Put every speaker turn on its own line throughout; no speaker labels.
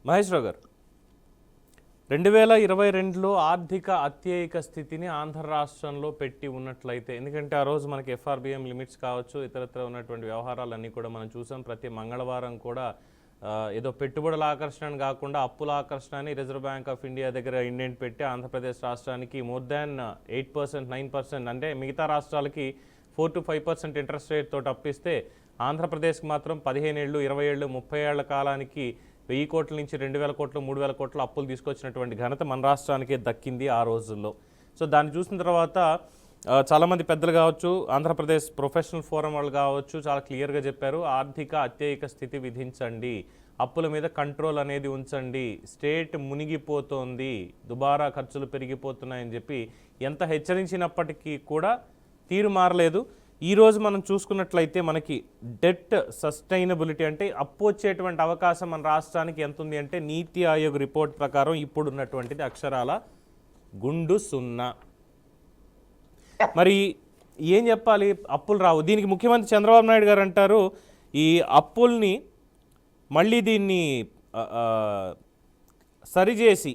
మహేశ్వరరావు గారు, 2022లో ఆర్థిక అత్యయిక స్థితిని ఆంధ్ర రాష్ట్రంలో పెట్టి ఉన్నట్లయితే, ఎందుకంటే ఆ రోజు మనకి ఎఫ్ఆర్బిఎం లిమిట్స్ కావచ్చు, ఇతరత్ర ఉన్నటువంటి వ్యవహారాలన్నీ కూడా మనం చూసాం. ప్రతి మంగళవారం కూడా ఏదో పెట్టుబడుల ఆకర్షణ కాకుండా అప్పుల ఆకర్షణ అని రిజర్వ్ బ్యాంక్ ఆఫ్ ఇండియా దగ్గర ఇండెంట్ పెట్టి ఆంధ్రప్రదేశ్ రాష్ట్రానికి మోర్ దాన్ 8%, 9%, అంటే మిగతా రాష్ట్రాలకి 4 to 5% ఇంట్రెస్ట్ రేట్ తోటి అప్పిస్తే ఆంధ్రప్రదేశ్కి మాత్రం 15 ఏళ్ళు, 20 ఏళ్ళు, 30 ఏళ్ల కాలానికి 1000 కోట్ల నుంచి 2000 కోట్లు, 3000 కోట్ల అప్పులు తీసుకొచ్చినటువంటి ఘనత మన రాష్ట్రానికే దక్కింది ఆ రోజుల్లో. సో దాన్ని చూసిన తర్వాత చాలామంది పెద్దలు కావచ్చు, ఆంధ్రప్రదేశ్ ప్రొఫెషనల్ ఫోరం వాళ్ళు కావచ్చు, చాలా క్లియర్గా చెప్పారు. ఆర్థిక అత్యయిక స్థితి విధించండి, అప్పుల మీద కంట్రోల్ అనేది ఉంచండి, స్టేట్ మునిగిపోతోంది, దుబారా ఖర్చులు పెరిగిపోతున్నాయని చెప్పి ఎంత హెచ్చరించినప్పటికీ కూడా తీరు మారలేదు. ఈరోజు మనం చూసుకున్నట్లయితే మనకి డెట్ సస్టైనబిలిటీ, అంటే అప్పు వచ్చేటువంటి అవకాశం మన రాష్ట్రానికి ఎంత ఉంది అంటే నీతి ఆయోగ్ రిపోర్ట్ ప్రకారం ఇప్పుడు ఉన్నటువంటిది అక్షరాల గుండు 0. మరి ఏం చెప్పాలి? అప్పులు రావు. దీనికి ముఖ్యమంత్రి చంద్రబాబు నాయుడు గారు అంటారు, ఈ అప్పుల్ని మళ్ళీ దీన్ని సరిచేసి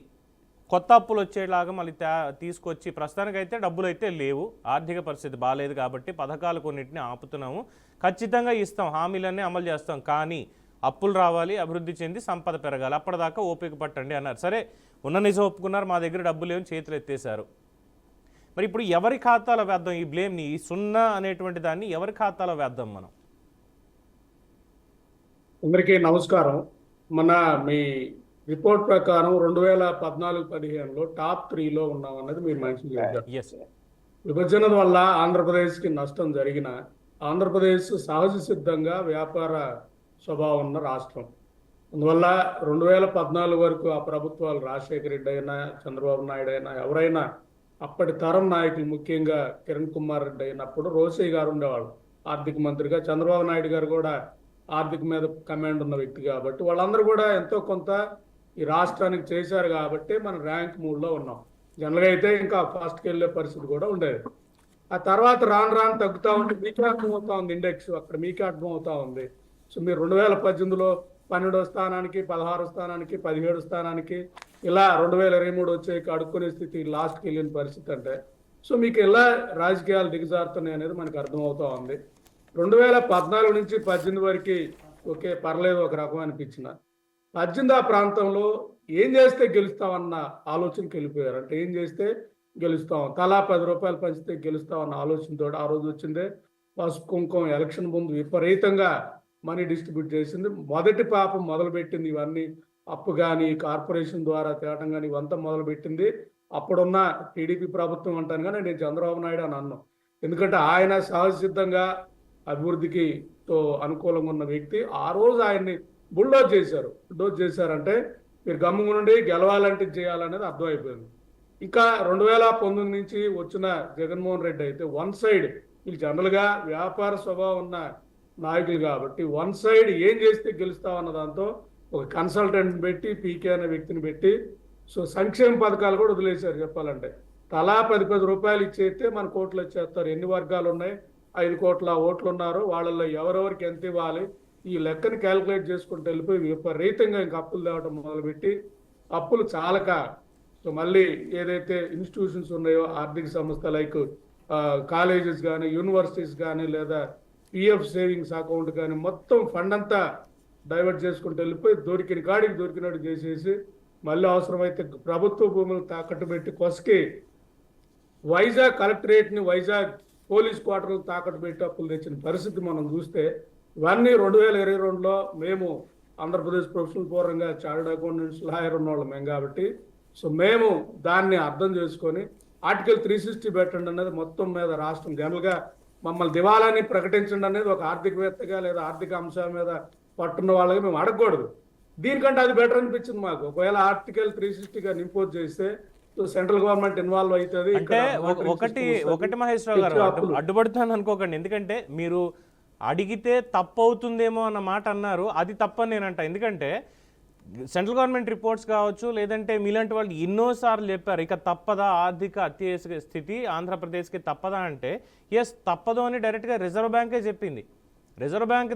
కొత్త అప్పులు వచ్చేలాగా మళ్ళీ తీసుకొచ్చి, ప్రస్తుతానికైతే డబ్బులు అయితే లేవు, ఆర్థిక పరిస్థితి బాగాలేదు కాబట్టి పథకాలు కొన్నింటిని ఆపుతున్నాము, ఖచ్చితంగా ఇస్తాం, హామీలన్నీ అమలు చేస్తాం, కానీ అప్పులు రావాలి, అభివృద్ధి చెంది సంపద పెరగాలి, అప్పటిదాకా ఓపిక పట్టండి అన్నారు. సరే, ఉన్న నిజం ఒప్పుకున్నారు, మా దగ్గర డబ్బులు లేవని చేతులు ఎత్తేశారు. మరి ఇప్పుడు ఎవరి ఖాతాలో వేద్దాం ఈ బ్లేమ్ని? ఈ 0 అనేటువంటి దాన్ని ఎవరి ఖాతాలో వేద్దాం మనం?
అందరికీ నమస్కారం. మీ రిపోర్ట్ ప్రకారం 2014-15లో టాప్ 3లో ఉన్నాం అన్నది మీరు మెన్షన్ చేశారు. విభజన వల్ల ఆంధ్రప్రదేశ్కి నష్టం జరిగిన, ఆంధ్రప్రదేశ్ సహజ సిద్ధంగా వ్యాపార స్వభావం ఉన్న రాష్ట్రం. అందువల్ల 2014 వరకు ఆ ప్రభుత్వాలు, రాజశేఖర రెడ్డి అయినా, చంద్రబాబు నాయుడు అయినా, ఎవరైనా అప్పటి తరం నాయకులు, ముఖ్యంగా కిరణ్ కుమార్ రెడ్డి అయినప్పుడు రోసయ్య గారు ఉండేవాళ్ళు ఆర్థిక మంత్రిగా. చంద్రబాబు నాయుడు గారు కూడా ఆర్థిక మీద కమాండ్ ఉన్న వ్యక్తి కాబట్టి వాళ్ళందరూ కూడా ఎంతో కొంత ఈ రాష్ట్రానికి చేశారు కాబట్టి మనం ర్యాంక్ 3లో ఉన్నాం. జనరల్గా అయితే ఇంకా ఫస్ట్కి వెళ్ళే పరిస్థితి కూడా ఉండేది. ఆ తర్వాత రాను రాను తగ్గుతూ ఉంటే మీకే అర్థమవుతా ఉంది, ఇండెక్స్ అక్కడ మీకే అర్థమవుతా ఉంది. సో మీరు 2018లో 12వ స్థానానికి, 16వ స్థానానికి, 17వ స్థానానికి, ఇలా 2023 వచ్చేకి అడుక్కునే స్థితి, లాస్ట్కి వెళ్ళిన పరిస్థితి. అంటే సో మీకు ఎలా రాజకీయాలు దిగజారుతున్నాయి అనేది మనకు అర్థమవుతా ఉంది. 2014 నుంచి 18 వరకు ఓకే పర్లేదు, ఒక రకం అనిపించిన 18 ప్రాంతంలో ఏం చేస్తే గెలుస్తామన్న ఆలోచనకి వెళ్ళిపోయారు. అంటే ఏం చేస్తే గెలుస్తాం, తలా 10 రూపాయలు పంచితే గెలుస్తామన్న ఆలోచనతో ఆ రోజు వచ్చిందే పసుపు కుంకుమ ఎలక్షన్ ముందు విపరీతంగా మనీ డిస్ట్రిబ్యూట్ చేసింది. మొదటి పాపం మొదలుపెట్టింది ఇవన్నీ, అప్పు కానీ కార్పొరేషన్ ద్వారా తేవటం కానీ ఇవంతా మొదలుపెట్టింది అప్పుడున్న టీడీపీ ప్రభుత్వం అంటాను, కానీ నేను చంద్రబాబు నాయుడు అని అన్నాను. ఎందుకంటే ఆయన సహజ సిద్ధంగా అభివృద్ధికి అనుకూలంగా ఉన్న వ్యక్తి. ఆ రోజు ఆయన్ని బుల్డోజ్ చేశారు. బుల్డోజ్ చేశారంటే మీరు గమ్ము నుండి గెలవాలంటే చేయాలనేది అర్థమైపోయింది. ఇంకా 2019 నుంచి వచ్చిన జగన్మోహన్ రెడ్డి అయితే వన్ సైడ్, వీళ్ళు జనరల్గా వ్యాపార స్వభావం ఉన్న నాయకులు కాబట్టి వన్ సైడ్ ఏం చేస్తే గెలుస్తామన్న దాంతో ఒక కన్సల్టెంట్ పెట్టి, పీకే అనే వ్యక్తిని పెట్టి, సో సంక్షేమ పథకాలు కూడా వదిలేశారు. చెప్పాలంటే తలా 10 రూపాయలు ఇచ్చేస్తే మన కోట్లు వచ్చేస్తారు. ఎన్ని వర్గాలు ఉన్నాయి, 5 కోట్ల ఓట్లు ఉన్నారు, వాళ్ళల్లో ఎవరెవరికి ఎంత ఇవ్వాలి, ఈ లెక్కని క్యాలిక్యులేట్ చేసుకుంటూ వెళ్ళిపోయి విపరీతంగా ఇంకా అప్పులు తేవడం మొదలుపెట్టి, అప్పులు చాలక సో మళ్ళీ ఏదైతే ఇన్స్టిట్యూషన్స్ ఉన్నాయో ఆర్థిక సంస్థ లైక్ కాలేజెస్ కానీ, యూనివర్సిటీస్ కానీ, లేదా పిఎఫ్ సేవింగ్స్ అకౌంట్ కానీ, మొత్తం ఫండ్ అంతా డైవర్ట్ చేసుకుంటూ వెళ్ళిపోయి దొరికిన కాడికి దొరికినట్టు చేసేసి, మళ్ళీ అవసరమైతే ప్రభుత్వ భూములు తాకట్టు పెట్టి కొసకి వైజాగ్ కలెక్టరేట్ని, వైజాగ్ పోలీస్ క్వార్టర్లు తాకట్టు పెట్టి అప్పులు తెచ్చిన పరిస్థితి మనం చూస్తే, ఇవన్నీ 2022లో మేము ఆంధ్రప్రదేశ్ ప్రొఫెషనల్ ఫోరంగా చార్టర్డ్ అకౌంటెంట్స్, లాయర్ ఉన్నవాళ్ళం మేము కాబట్టి, సో మేము దాన్ని అర్థం చేసుకొని ఆర్టికల్ 360 పెట్టండి అనేది మొత్తం మీద రాష్ట్రం జనరల్గా మమ్మల్ని దివాలాని ప్రకటించండి అనేది ఒక ఆర్థికవేత్తగా లేదా ఆర్థిక అంశాల మీద పట్టున్న వాళ్ళగా మేము అడగకూడదు. దీనికంటే అది బెటర్ అనిపించింది మాకు. ఒకవేళ ఆర్టికల్ 360గా ఇంపోజ్ చేస్తే సెంట్రల్ గవర్నమెంట్ ఇన్వాల్వ్ అవుతుంది.
అంటే ఒకటి మహేశ్వరరావు గారు, అడ్డుపడుతాను అనుకోకండి, ఎందుకంటే మీరు అడిగితే తప్పు అవుతుందేమో అన్న మాట అన్నారు. అది తప్పని నేనంట. ఎందుకంటే సెంట్రల్ గవర్నమెంట్ రిపోర్ట్స్ కావచ్చు, లేదంటే మీలాంటి వాళ్ళు ఎన్నోసార్లు చెప్పారు ఇక తప్పదా ఆర్థిక అత్యవసర స్థితి ఆంధ్రప్రదేశ్కి తప్పదా అంటే, ఎస్ తప్పదు అని డైరెక్ట్గా రిజర్వ్ బ్యాంకే చెప్పింది. రిజర్వ్ బ్యాంక్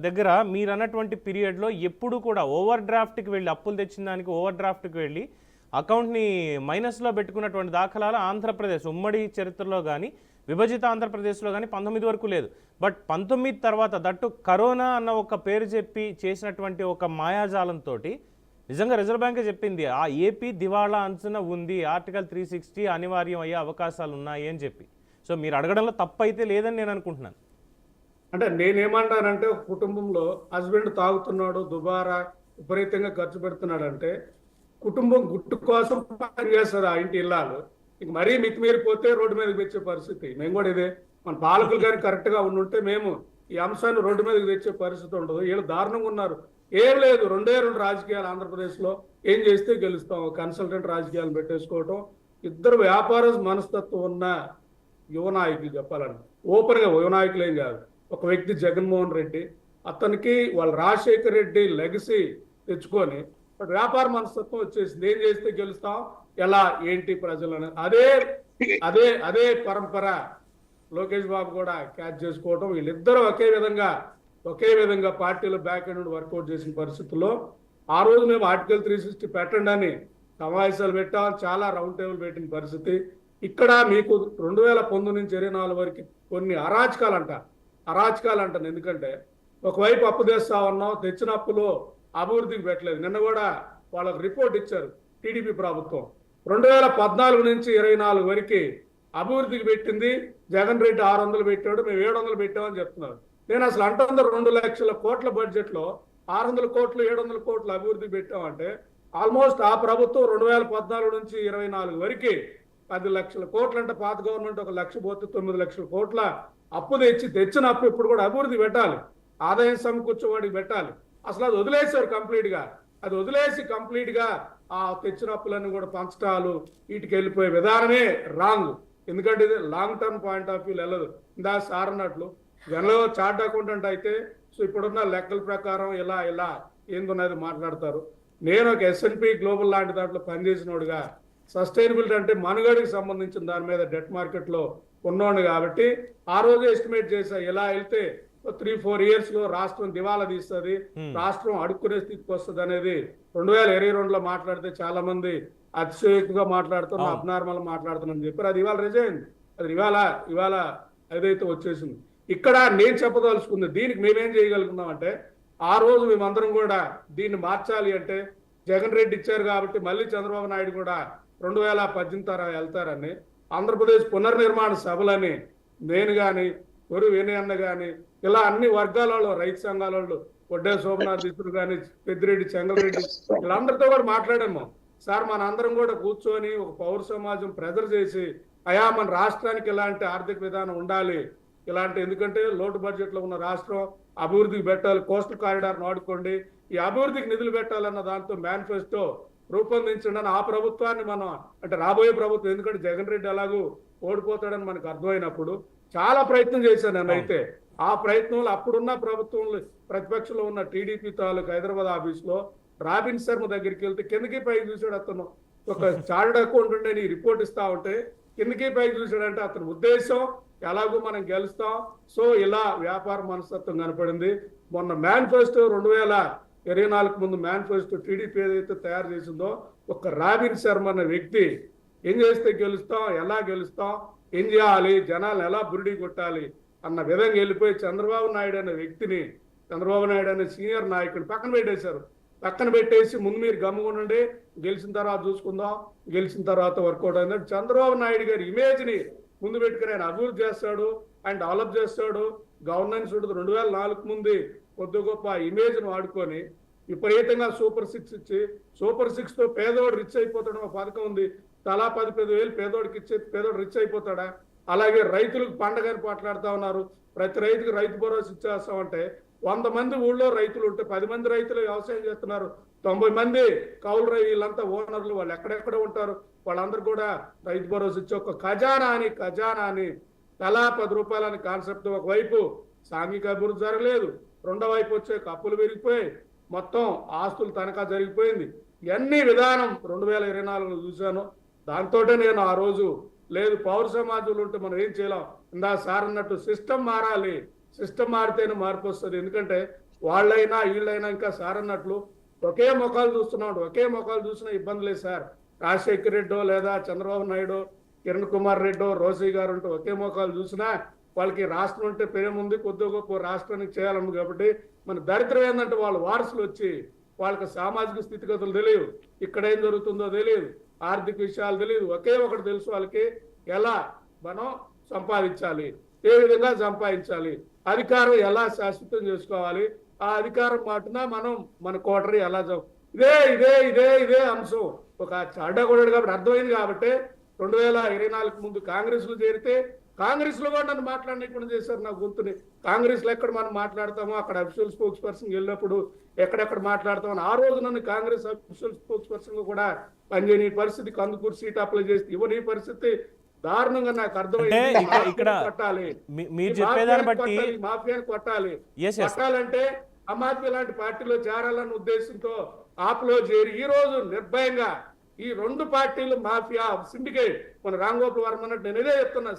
దగ్గర మీరు అన్నటువంటి పీరియడ్లో ఎప్పుడు కూడా ఓవర్ డ్రాఫ్ట్కి వెళ్ళి అప్పులు తెచ్చిన దానికి ఓవర్ డ్రాఫ్ట్కి వెళ్ళి అకౌంట్ని మైనస్లో పెట్టుకున్నటువంటి దాఖలాలు ఆంధ్రప్రదేశ్ ఉమ్మడి చరిత్రలో కానీ విభజిత ఆంధ్రప్రదేశ్లో కానీ 19 వరకు లేదు. బట్ 19 తర్వాత దట్టు కరోనా అన్న ఒక పేరు చెప్పి చేసినటువంటి ఒక మాయాజాలంతో నిజంగా రిజర్వ్ బ్యాంకే చెప్పింది ఆ ఏపీ దివాళా అంచున ఉంది, ఆర్టికల్ 360 అనివార్యం అయ్యే అవకాశాలు ఉన్నాయి అని చెప్పి. సో మీరు అడగడంలో తప్పు అయితే లేదని నేను అనుకుంటున్నాను.
అంటే నేనేమంటానంటే ఒక కుటుంబంలో హస్బెండ్ తాగుతున్నాడు, దుబారా విపరీతంగా ఖర్చు పెడుతున్నాడంటే కుటుంబం గుట్టు కోసం పనిచేస్తారు ఆ ఇంటి ఇల్లాలు. ఇంక మరీ మితిమీరిపోతే రోడ్డు మీదకి తెచ్చే పరిస్థితి. మేము కూడా ఇదే, మన పాలకులు కానీ కరెక్ట్గా ఉండుంటే మేము ఈ అంశాన్ని రోడ్డు మీదకి తెచ్చే పరిస్థితి ఉండదు. వీళ్ళు దారుణంగా ఉన్నారు. ఏం లేదు, రెండే రెండు రాజకీయాలు ఆంధ్రప్రదేశ్లో, ఏం చేస్తే గెలుస్తాం, కన్సల్టెంట్ రాజకీయాలు పెట్టేసుకోవటం. ఇద్దరు వ్యాపార మనస్తత్వం ఉన్న యువ నాయకులు చెప్పాలంటే, ఓపెన్గా యువ నాయకులు ఏం కాదు. ఒక వ్యక్తి జగన్మోహన్ రెడ్డి, అతనికి వాళ్ళ రాజశేఖర రెడ్డి లెగసీ తెచ్చుకొని వ్యాపార మనస్తత్వం వచ్చేసింది. ఏం చేస్తే గెలుస్తాం, ఎలా ఏంటి ప్రజలను, అదే అదే అదే పరంపర లోకేష్ బాబు కూడా క్యాచ్ చేసుకోవటం. వీళ్ళిద్దరూ ఒకే విధంగా పార్టీలో బ్యాక్ ఎండ్ వర్కౌట్ చేసిన పరిస్థితుల్లో ఆ రోజు మేము ఆర్టికల్ 360 పెట్టండి అని సమావేశాలు పెట్టాం, చాలా రౌండ్ టేబుల్ పెట్టిన పరిస్థితి. ఇక్కడ మీకు 2019 నుంచి 24 వరకు కొన్ని అరాచకాలు అంటాను. ఎందుకంటే ఒకవైపు అప్పు తెస్తా ఉన్నాం, తెచ్చిన అప్పులో అభివృద్ధికి పెట్టలేదు. నిన్న కూడా వాళ్ళకి రిపోర్ట్ ఇచ్చారు టీడీపీ ప్రభుత్వం. 2014 నుంచి 24 వరకు అభివృద్ధికి పెట్టింది జగన్ రెడ్డి 600 పెట్టాడు, మేము 700 పెట్టామని చెప్తున్నారు. నేను అసలు అంటుంది 2 లక్షల కోట్ల బడ్జెట్లో 600 కోట్లు 700 కోట్లు అభివృద్ధి పెట్టామంటే ఆల్మోస్ట్ ఆ ప్రభుత్వం 2014 నుంచి 24 వరకు 10 లక్షల కోట్లు అంటే పాత గవర్నమెంట్ 1 లక్ష పోతే 9 లక్షల కోట్ల అప్పు తెచ్చిన అప్పు ఇప్పుడు కూడా అభివృద్ధి పెట్టాలి, ఆదాయం సమకూర్చేవాడికి పెట్టాలి. అసలు అది వదిలేశారు కంప్లీట్గా. అది వదిలేసి కంప్లీట్గా ఆ తెచ్చిన అప్పులన్నీ కూడా పంచటాలు వీటికి వెళ్ళిపోయే విధానమే రాంగ్. ఎందుకంటే ఇది long term point of view వెళ్ళదు. ఇందా సార్ అన్నట్లు జనరల్ చార్ట్ అకౌంటెంట్ అయితే సో ఇప్పుడున్న లెక్కల ప్రకారం ఇలా ఏందున్నది మాట్లాడతారు. నేను ఒక S&P గ్లోబల్ లాంటి దాంట్లో పనిచేసినోడుగా సస్టైనబిలిటీ అంటే మనుగడికి సంబంధించిన దాని మీద డెట్ మార్కెట్లో ఉన్నోడు కాబట్టి ఆ రోజు ఎస్టిమేట్ చేశా ఇలా వెళ్తే 3-4 years లో రాష్ట్రం దివాలా తీస్తుంది, రాష్ట్రం అడుక్కునే స్థితికి వస్తుంది అనేది 2022లో మాట్లాడితే చాలా మంది అతిశయోక్తిగా మాట్లాడుతున్నా, అబ్నార్మల్ మాట్లాడుతున్నాను చెప్పారు. అది ఇవాళ రిజైన్, అది ఇవాళ ఏదైతే వచ్చేసింది. ఇక్కడ నేను చెప్పదలుచుకుంది, దీనికి మేమేం చేయగలుగుతున్నాం అంటే ఆ రోజు మేమందరం కూడా దీన్ని మార్చాలి అంటే జగన్ రెడ్డి ఇచ్చారు కాబట్టి మళ్ళీ చంద్రబాబు నాయుడు కూడా 2018 వెళ్తారని ఆంధ్రప్రదేశ్ పునర్నిర్మాణ సభలని నేను కానీ కొరు వేణయ్య కానీ ఇలా అన్ని వర్గాల వాళ్ళు, రైతు సంఘాల వాళ్ళు, వడ్డే శోభనాథ్ ఇతరులు కానీ, పెద్దిరెడ్డి, చెంగలరెడ్డి వీళ్ళందరితో కూడా మాట్లాడాము. సార్ మన అందరం కూడా కూర్చొని ఒక పౌర సమాజం ప్రెజర్ చేసి అయా మన రాష్ట్రానికి ఇలాంటి ఆర్థిక విధానం ఉండాలి, ఇలాంటి ఎందుకంటే లోటు బడ్జెట్లో ఉన్న రాష్ట్రం అభివృద్ధికి పెట్టాలి, కోస్టల్ కారిడార్ వాడుకోండి, ఈ అభివృద్ధికి నిధులు పెట్టాలన్న దాంతో మేనిఫెస్టో రూపొందించండి అని ఆ ప్రభుత్వాన్ని మనం అంటే రాబోయే ప్రభుత్వం, ఎందుకంటే జగన్ రెడ్డి అలాగూ ఓడిపోతాడని మనకు అర్థమైనప్పుడు చాలా ప్రయత్నం చేశాను నేనైతే. ఆ ప్రయత్నంలో అప్పుడున్న ప్రభుత్వంలో ప్రతిపక్షంలో ఉన్న టీడీపీ తాలూకు హైదరాబాద్ ఆఫీస్లో రాబిన్ శర్మ దగ్గరికి వెళ్తే కిందకి పైకి చూసాడు. అతను ఒక చార్టెడ్ అకౌంటెంట్ అని రిపోర్ట్ ఇస్తా ఉంటే కిందకి పైకి చూసాడంటే అతని ఉద్దేశం ఎలాగో మనం గెలుస్తాం. సో ఇలా వ్యాపార మనస్తత్వం కనపడింది. మొన్న మేనిఫెస్టో 2024 ముందు మేనిఫెస్టో టీడీపీ ఏదైతే తయారు చేసిందో ఒక రాబిన్ శర్మ అనే వ్యక్తి ఏం చేస్తే గెలుస్తాం, ఎలా గెలుస్తాం, ఏం చేయాలి, జనాలను ఎలా బురిడి కొట్టాలి అన్న విధంగా వెళ్ళిపోయి చంద్రబాబు నాయుడు అనే వ్యక్తిని, చంద్రబాబు నాయుడు అనే సీనియర్ నాయకుడిని పక్కన పెట్టేసి ముందు మీరు గమ్ముకుండండి, గెలిచిన తర్వాత చూసుకుందాం, గెలిచిన తర్వాత వర్కౌట్ అయిందంటే చంద్రబాబు నాయుడు గారి ఇమేజ్ని ముందు పెట్టుకుని ఆయన అభివృద్ధి చేస్తాడు, ఆయన డెవలప్ చేస్తాడు, గవర్నెన్స్ ఉంటుంది. 2004 ముందు కొద్ది గొప్ప ఇమేజ్ను వాడుకొని విపరీతంగా సూపర్ 6 ఇచ్చి సూపర్ 6తో పేదోడు రిచ్ అయిపోతాడు. ఒక పథకం ఉంది, తలా 10-15 వేలు పేదోడికి ఇచ్చే పేదోడు రిచ్ అయిపోతాడా? అలాగే రైతులకు పండగని మాట్లాడుతూ ఉన్నారు. ప్రతి రైతుకి రైతు భరోసా ఇచ్చేస్తామంటే 100 మంది ఊళ్ళో రైతులు ఉంటే 10 మంది రైతులు వ్యవసాయం చేస్తున్నారు, 90 మంది కౌలు వీళ్ళంతా ఓనర్లు, వాళ్ళు ఎక్కడెక్కడ ఉంటారు, వాళ్ళందరూ కూడా రైతు భరోసా ఇచ్చి ఒక ఖజానా అని తలా 10 రూపాయలని కాన్సెప్ట్. ఒకవైపు సాంఘిక అభివృద్ధి జరగలేదు, రెండో వైపు వచ్చే అప్పులు పెరిగిపోయి మొత్తం ఆస్తులు తనఖా జరిగిపోయింది. ఇవన్నీ విధానం 2024లో చూశాను. దాంతోటే నేను ఆ రోజు లేదు పౌర సమాజంలో ఉంటే మనం ఏం చేయలేం, ఇందా సార్ అన్నట్టు సిస్టమ్ మారాలి, సిస్టమ్ మారితేనే మార్పు వస్తుంది. ఎందుకంటే వాళ్ళైనా వీళ్ళైనా ఇంకా సార్ అన్నట్లు ఒకే ముఖాలు చూస్తున్నాం. ఒకే ముఖాలు చూసినా ఇబ్బంది లేదు సార్. రాజశేఖర్ రెడ్డో లేదా చంద్రబాబు నాయుడు, కిరణ్ కుమార్ రెడ్డో, రోసయ్య గారు ఉంటే ఒకే ముఖాలు చూసినా వాళ్ళకి రాష్ట్రం అంటే పేరుంది, కొద్దిగా గొప్ప రాష్ట్రానికి చేయాలని. కాబట్టి మన దరిద్రం ఏంటంటే వాళ్ళ వారసులు వచ్చి వాళ్ళకి సామాజిక స్థితిగతులు తెలియదు, ఇక్కడ ఏం జరుగుతుందో తెలియదు, ఆర్థిక విషయాలు తెలియదు. ఒకే ఒకటి తెలుసు వాళ్ళకి, ఎలా మనం సంపాదించాలి, ఏ విధంగా సంపాదించాలి, అధికారం ఎలా శాశ్వతం చేసుకోవాలి, ఆ అధికారం మాటున మనం మన కోటరీ ఎలా ఇదే ఇదే ఇదే ఇదే అంశం ఒక అడ్డగొడడు కాబట్టి అర్థమైంది. కాబట్టి 2024 ముందు కాంగ్రెస్ లో చేరితే కాంగ్రెస్ లో కూడా నన్ను మాట్లాడకుండా చేశారు నా గొంతుని. కాంగ్రెస్ లో ఎక్కడ మనం మాట్లాడతామో అక్కడ అఫీషియల్ స్పోక్స్ పర్సన్ వెళ్ళినప్పుడు ఎక్కడెక్కడ మాట్లాడతామని ఆ రోజు నన్ను కాంగ్రెస్ అఫీషియల్ స్పోక్స్ పర్సన్ కూడా పనిచేయని పరిస్థితి, కందుకూరు సీట్ అప్లై చేస్తే ఇవ్వని పరిస్థితి దారుణంగా నాకు అర్థమైంది.
ఇక్కడ
కొట్టాలి,
మీరు చెప్పేదాన్ని బట్టి
మాఫియాని కొట్టాలి. కొట్టాలంటే ఆమ్ ఆద్మీ లాంటి పార్టీలో చేరాలన్న ఉద్దేశంతో ఆప్లో చేరి ఈ రోజు నిర్భయంగా ఈ రెండు పార్టీలు మాఫియా సిండికేట్, మన రాంగోపాల్ వర్మ అన్నట్టు నేను ఇదే చెప్తున్నా,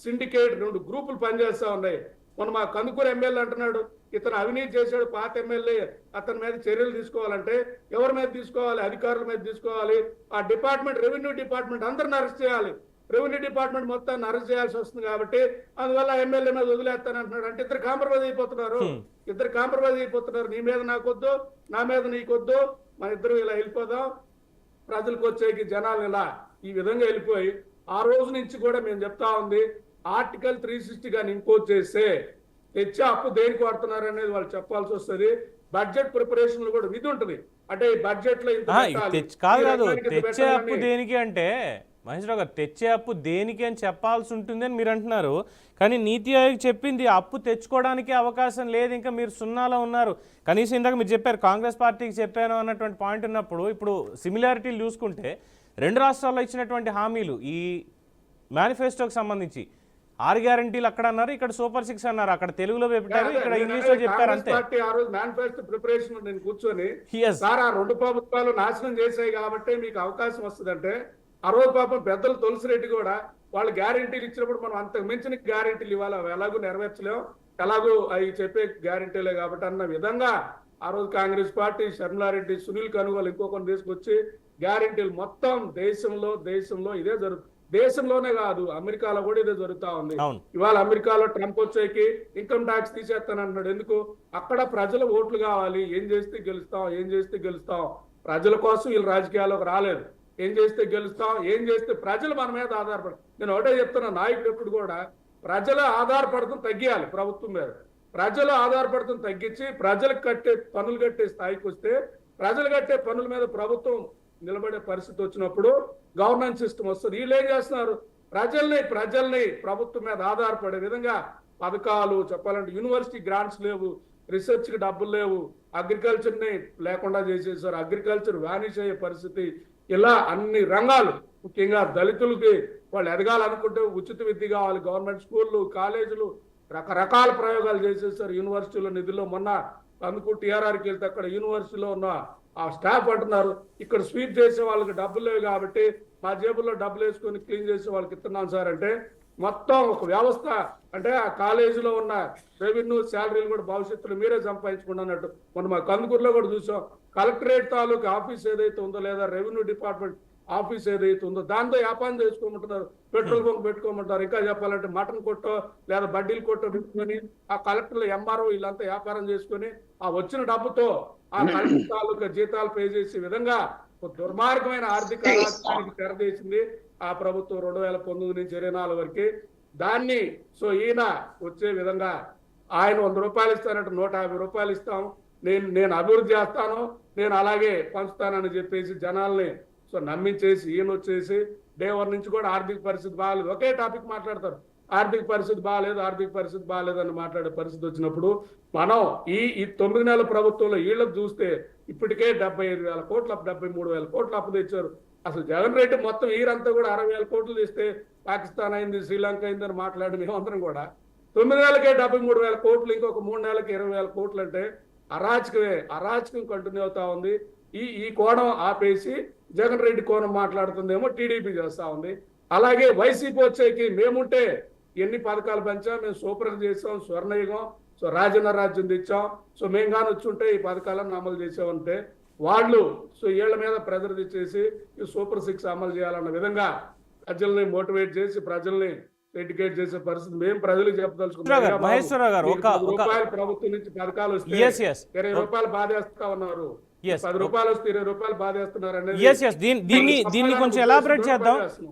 సిండికేట్ రెండు గ్రూపులు పనిచేస్తా ఉన్నాయి. మన మా కందుకూరు ఎమ్మెల్యే అంటున్నాడు ఇతను అవినీతి చేశాడు, పాత ఎమ్మెల్యే, అతని మీద చర్యలు తీసుకోవాలంటే ఎవరి మీద తీసుకోవాలి? అధికారుల మీద తీసుకోవాలి. ఆ డిపార్ట్మెంట్, రెవెన్యూ డిపార్ట్మెంట్ అందరిని అరెస్ట్ చేయాలి. రెవెన్యూ డిపార్ట్మెంట్ మొత్తాన్ని అరెస్ట్ చేయాల్సి వస్తుంది. కాబట్టి అందువల్ల ఎమ్మెల్యే మీద వదిలేస్తాను అంటున్నాడు. అంటే ఇద్దరు కాంప్రమైజ్ అయిపోతున్నారు. నీ మీద నాకొద్దు, నా మీద నీకొద్దు, మన ఇద్దరు ఇలా వెళ్ళిపోదాం, ప్రజలకు వచ్చేకి జనాలు ఇలా ఈ విధంగా వెళ్ళిపోయి ఆ రోజు నుంచి కూడా మేము చెప్తా ఉంది ఆర్టికల్ 360 గాని ఇంపోజ్ చేస్తే తెచ్చే అప్పు దేనికి వాడుతున్నారు అనేది వాళ్ళు చెప్పాల్సి వస్తుంది. బడ్జెట్ ప్రిపరేషన్ కూడా విధి ఉంటుంది. అంటే ఈ బడ్జెట్ లో
కాదు తెచ్చే అప్పు దేనికి అంటే మహేశ్వరరావు గారు, తెచ్చే అప్పు దేనికి అని చెప్పాల్సి ఉంటుంది అని మీరు అంటున్నారు. కానీ నీతి ఆయోగ్ చెప్పింది అప్పు తెచ్చుకోవడానికి అవకాశం లేదు, ఇంకా మీరు సున్నాలో ఉన్నారు. కనీసం ఇందాక మీరు చెప్పారు కాంగ్రెస్ పార్టీకి చెప్పాను అన్నటువంటి పాయింట్ ఉన్నప్పుడు ఇప్పుడు సిమిలారిటీలు చూసుకుంటే రెండు రాష్ట్రాల్లో ఇచ్చినటువంటి హామీలు ఈ మేనిఫెస్టోకి సంబంధించి 6 గ్యారంటీలు అక్కడ అన్నారు, ఇక్కడ సూపర్ 6 అన్నారు. అక్కడ తెలుగులో పెట్టారు, ఇక్కడ ఇంగ్లీష్ లో చెప్పారు. అంతే.
ఆ రోజు మేనిఫెస్టో ప్రిపరేషన్ నేను కూర్చొని సార్ ఆ రెండు ప్రభుత్వాలు నాశనం చేశాయి కాబట్టి మీకు అవకాశం వస్తుందంటే ఆ రోజు పాపం పెద్దలు తులసిరెడ్డి కూడా వాళ్ళు గ్యారెంటీలు ఇచ్చినప్పుడు మనం అంతకు మించిన గ్యారెంటీలు ఇవ్వాలి, అవి ఎలాగో నెరవేర్చలేం, ఎలాగో అవి చెప్పే గ్యారెంటీలే కాబట్టి అన్న విధంగా ఆ రోజు కాంగ్రెస్ పార్టీ షర్మిలారెడ్డి, సునీల్ కనుగోలు ఇంకొకరిని తీసుకొచ్చి గ్యారెంటీలు మొత్తం దేశంలో ఇదే జరుగుతుంది. దేశంలోనే కాదు అమెరికాలో కూడా ఇదే జరుగుతా ఉంది. ఇవాళ అమెరికాలో ట్రంప్ వచ్చేకి ఇన్కమ్ ట్యాక్స్ తీసేస్తానంటున్నాడు. ఎందుకు? అక్కడ ప్రజల ఓట్లు కావాలి. ఏం చేస్తే గెలుస్తాం, ప్రజల కోసం వీళ్ళు రాజకీయాల్లోకి రాలేదు. ఏం చేస్తే గెలుస్తాం, ఏం చేస్తే ప్రజలు మన మీద ఆధారపడ. నేను ఒకటే చెప్తున్నా, నాయకుడు ఎప్పుడు కూడా ప్రజల ఆధారపడతం తగ్గియాలి. ప్రభుత్వం మీద ప్రజలు ఆధారపడతం తగ్గించి ప్రజలకు పన్నులు కట్టే స్థాయికి వస్తే ప్రజలు కట్టే పన్నుల మీద ప్రభుత్వం నిలబడే పరిస్థితి వచ్చినప్పుడు గవర్నెన్స్ సిస్టమ్ వస్తుంది. వీళ్ళు ఏం చేస్తున్నారు? ప్రజల్ని ప్రభుత్వం మీద ఆధారపడే విధంగా పథకాలు చెప్పాలంటే యూనివర్సిటీ గ్రాంట్స్ లేవు, రీసెర్చ్ కి డబ్బులు లేవు, అగ్రికల్చర్ ని లేకుండా చేసేసారు, అగ్రికల్చర్ వానిష్ అయ్యే పరిస్థితి. ఇలా అన్ని రంగాలు, ముఖ్యంగా దళితులకి వాళ్ళు ఎదగాలనుకుంటే ఉచిత విద్య కావాలి, గవర్నమెంట్ స్కూళ్ళు, కాలేజీలు, రకరకాల ప్రయోగాలు చేసేసారు. యూనివర్సిటీలో నిధుల్లో మొన్న అందుకు టీఆర్ఆర్కి వెళ్తే అక్కడ యూనివర్సిటీలో ఉన్న ఆ స్టాఫ్ అంటున్నారు ఇక్కడ స్వీప్ చేసే వాళ్ళకి డబ్బులు లేవు కాబట్టి మా జేబుల్లో డబ్బులు వేసుకొని క్లీన్ చేసే వాళ్ళకి ఇస్తున్నాం సార్ అంటే మొత్తం ఒక వ్యవస్థ. అంటే ఆ కాలేజీలో ఉన్న రెవెన్యూ శాలరీలు కూడా భవిష్యత్తులో మీరే సంపాదించుకోండి అన్నట్టు మనం మా కందుకూరులో కూడా చూసాం. కలెక్టరేట్ తాలూకు ఆఫీస్ ఏదైతే ఉందో లేదా రెవెన్యూ డిపార్ట్మెంట్ ఆఫీస్ ఏదైతే ఉందో దాంతో వ్యాపారం చేసుకోమంటున్నారు, పెట్రోల్ బంక్ పెట్టుకోమంటారు. ఇంకా చెప్పాలంటే మటన్ కొట్టో లేదా బడ్డీలు కొట్టో పెట్టుకొని ఆ కలెక్టర్లు, ఎంఆర్ఓ వీళ్ళంతా వ్యాపారం చేసుకొని ఆ వచ్చిన డబ్బుతో ఆ కలెక్టర్ తాలూకా జీతాలు పే చేసే విధంగా ఒక దుర్మార్గమైన ఆర్థిక రాష్ట్రానికి తెరదీసింది ఆ ప్రభుత్వం 2019 నుంచి 24 వరకు. దాన్ని ఈయన వచ్చే విధంగా ఆయన 100 రూపాయలు ఇస్తానంటే 150 రూపాయలు ఇస్తాం, నేను అభివృద్ధి చేస్తాను, నేను అలాగే పంచుతానని చెప్పేసి జనాల్ని నమ్మించేసి ఈయన వచ్చేసి డే 1 నుంచి కూడా ఆర్థిక పరిస్థితి బాగాలేదు, ఒకే టాపిక్ మాట్లాడతారు. ఆర్థిక పరిస్థితి బాగాలేదు అని మాట్లాడే పరిస్థితి వచ్చినప్పుడు మనం ఈ 9 నెలల ప్రభుత్వంలో వీళ్ళకి చూస్తే ఇప్పటికే 75,000 కోట్లు 73,000 కోట్లు అప్పు తెచ్చారు. అసలు జగన్ రెడ్డి మొత్తం ఈరంతా కూడా 60,000 కోట్లు తెస్తే పాకిస్తాన్ అయింది, శ్రీలంక అయిందని మాట్లాడి మేమందరం కూడా 9 నెలలకే 73,000 కోట్లు, ఇంకొక 3 నెలలకి 20,000 కోట్లు అంటే అరాచకం కంటిన్యూ అవుతా ఉంది. ఈ కోణం ఆపేసి జగన్ రెడ్డి కోణం మాట్లాడుతుందేమో టీడీపీ చేస్తా ఉంది. అలాగే వైసీపీ వచ్చేకి మేముంటే ఎన్ని పథకాలు పెంచాం, మేము సూపర్ చేసాం, స్వర్ణయుగం, సో రాజన్న రాజ్యం తెచ్చాం, సో మేము కానీ వచ్చుంటే ఈ పథకాలను అమలు చేసామంటే వాళ్ళు సో ఏళ్ల మీద ప్రెజర్ తెచ్చేసి ఈ సూపర్ 6 అమలు చేయాలన్న విధంగా ప్రజల్ని మోటివేట్ చేసి ప్రజల్ని ఎడ్యుకేట్ చేసే పరిస్థితి మేము ప్రజలకు చెప్పదలుచుకున్నాం.
మహేశ్వరరావు గారు
రూపాయలు ప్రభుత్వం నుంచి పథకాలు వస్తే 20 రూపాయలు బాధేస్తా ఉన్నారు, 10 రూపాయలు వస్తే 20 రూపాయలు బాధేస్తున్నారు అనేది
దీన్ని కొంచెం ఎలాబరేట్ చేద్దాం.